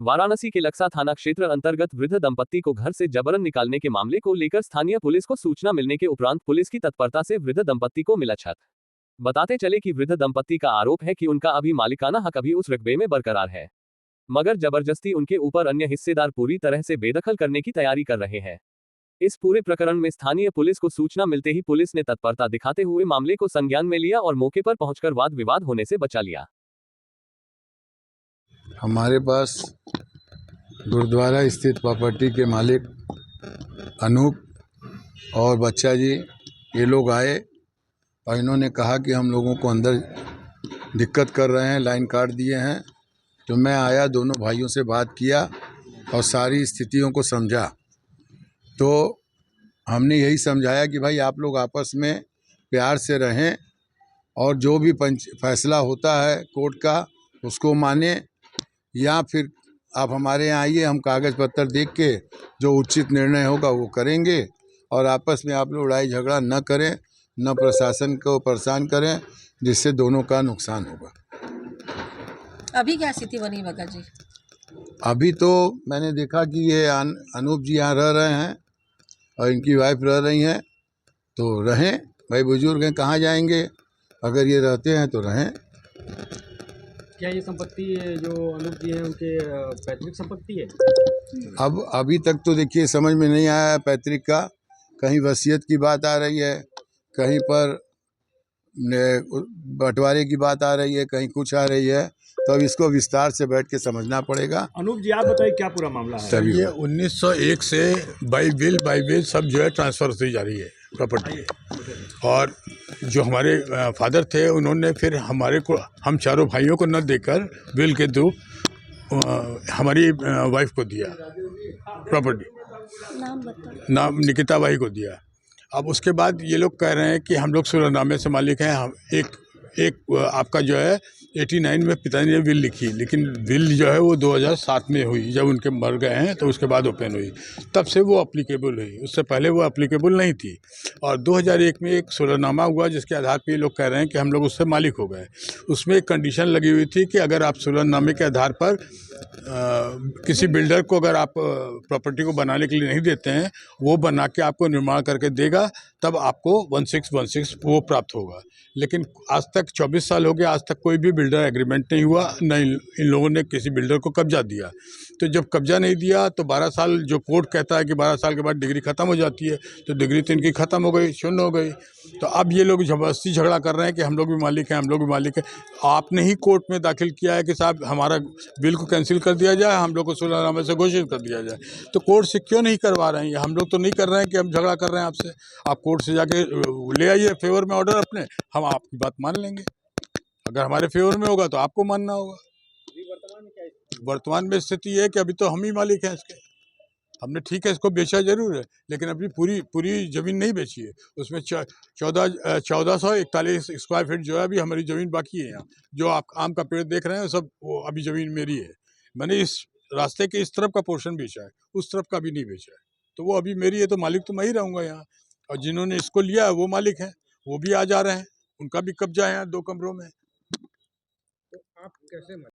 वाराणसी के लक्सा थाना क्षेत्र अंतर्गत वृद्ध दंपत्ति को घर से जबरन निकालने के मामले को लेकर स्थानीय पुलिस को सूचना मिलने के उपरांत पुलिस की तत्परता से वृद्ध दंपत्ति को मिला छत। बताते चले कि वृद्ध दंपत्ति का आरोप है कि उनका अभी मालिकाना हक अभी उस रकबे में बरकरार है, मगर जबरदस्ती उनके ऊपर अन्य हिस्सेदार पूरी तरह से बेदखल करने की तैयारी कर रहे हैं। इस पूरे प्रकरण में स्थानीय पुलिस को सूचना मिलते ही पुलिस ने तत्परता दिखाते हुए मामले को संज्ञान में लिया और मौके पर पहुंचकर वाद विवाद होने से बचा लिया। हमारे पास गुरुद्वारा स्थित प्रॉपर्टी के मालिक अनूप और बच्चा जी ये लोग आए और इन्होंने कहा कि हम लोगों को अंदर दिक्कत कर रहे हैं, लाइन काट दिए हैं। तो मैं आया, दोनों भाइयों से बात किया और सारी स्थितियों को समझा। तो हमने यही समझाया कि भाई आप लोग आपस में प्यार से रहें और जो भी फैसला होता है कोर्ट का उसको माने, या फिर आप हमारे यहाँ आइए, हम कागज़ पत्तर देख के जो उचित निर्णय होगा वो करेंगे। और आपस में आप लोग लड़ाई झगड़ा न करें, न प्रशासन को परेशान करें, जिससे दोनों का नुकसान होगा। अभी क्या स्थिति बनी भगत जी? अभी तो मैंने देखा कि ये अनूप जी यहाँ रह रहे हैं और इनकी वाइफ रह रही हैं, तो रहें, भाई बुजुर्ग हैं, कहाँ जाएंगे, अगर ये रहते हैं तो रहें। क्या ये संपत्ति जो अनूप जी हैं उनके पैतृक संपत्ति है? अब अभी तक तो देखिए समझ में नहीं आया है पैतृक का, कहीं वसीयत की बात आ रही है, कहीं पर बंटवारे की बात आ रही है, कहीं कुछ आ रही है। तो अब इसको विस्तार से बैठ के समझना पड़ेगा। अनूप जी आप बताइए क्या पूरा मामला है? ये 1901 से बाई विल सब जो है ट्रांसफ़र होती जा रही है प्रॉपर्टी। और जो हमारे फादर थे उन्होंने फिर हमारे को, हम चारों भाइयों को न देकर विल के थ्रू हमारी वाइफ को दिया प्रॉपर्टी, नाम निकिता बाई को दिया। अब उसके बाद ये लोग कह रहे हैं कि हम लोग सुलहनामे से मालिक हैं। हम एक आपका जो है 89 में पिताजी ने विल लिखी, लेकिन विल जो है वो 2007 में हुई, जब उनके मर गए हैं तो उसके बाद ओपन हुई, तब से वो अप्लीकेबल हुई, उससे पहले वो अप्लीकेबल नहीं थी। और 2001 में एक सुलहनामा हुआ जिसके आधार पर ये लोग कह रहे हैं कि हम लोग उससे मालिक हो गए। उसमें एक कंडीशन लगी हुई थी कि अगर आप सुलहनामे के आधार पर किसी बिल्डर को अगर आप प्रॉपर्टी को बनाने के लिए नहीं देते हैं, वो बना के आपको निर्माण करके देगा, तब आपको 1616 वो प्राप्त होगा। लेकिन आज तक 24 साल हो गए, आज तक कोई भी बिल्डर एग्रीमेंट नहीं हुआ, न इन लोगों ने किसी बिल्डर को कब्जा दिया। तो जब कब्जा नहीं दिया तो 12 साल जो कोर्ट कहता है कि 12 साल के बाद डिग्री ख़त्म हो जाती है, तो डिग्री तो इनकी ख़त्म हो गई, शून्य हो गई। तो अब ये लोग ज़बरदस्ती झगड़ा कर रहे हैं कि हम लोग भी मालिक हैं, हम लोग भी मालिक हैं। आपने ही कोर्ट में दाखिल किया है कि साहब हमारा बिल को कैंसिल कर दिया जाए, हम लोग को सुलहनामे से घोषित कर दिया जाए। तो कोर्ट से क्यों नहीं करवा रहे हैं? हम लोग तो नहीं कर रहे हैं कि हम झगड़ा कर रहे हैं आपसे। आप कोर्ट से जाके ले आइए फेवर में ऑर्डर अपने, हम आपकी बात मान लेंगे। अगर हमारे फेवर में होगा तो आपको मानना होगा। वर्तमान में स्थिति है कि अभी तो हम ही मालिक हैं इसके। हमने ठीक है इसको बेचा जरूर है, लेकिन अभी पूरी ज़मीन नहीं बेची है। उसमें 1441 स्क्वायर फीट जो है अभी हमारी ज़मीन बाकी है। यहाँ जो आप आम का पेड़ देख रहे हैं सब वो अभी ज़मीन मेरी है। मैंने इस रास्ते के इस तरफ का पोर्शन बेचा है, उस तरफ का भी नहीं बेचा है, तो वो अभी मेरी है। तो मालिक तो मैं ही रहूँगा यहाँ। और जिन्होंने इसको लिया है वो मालिक हैं, वो भी आ जा रहे हैं, उनका भी कब्जा है यहाँ 2 कमरों में। तो आप कैसे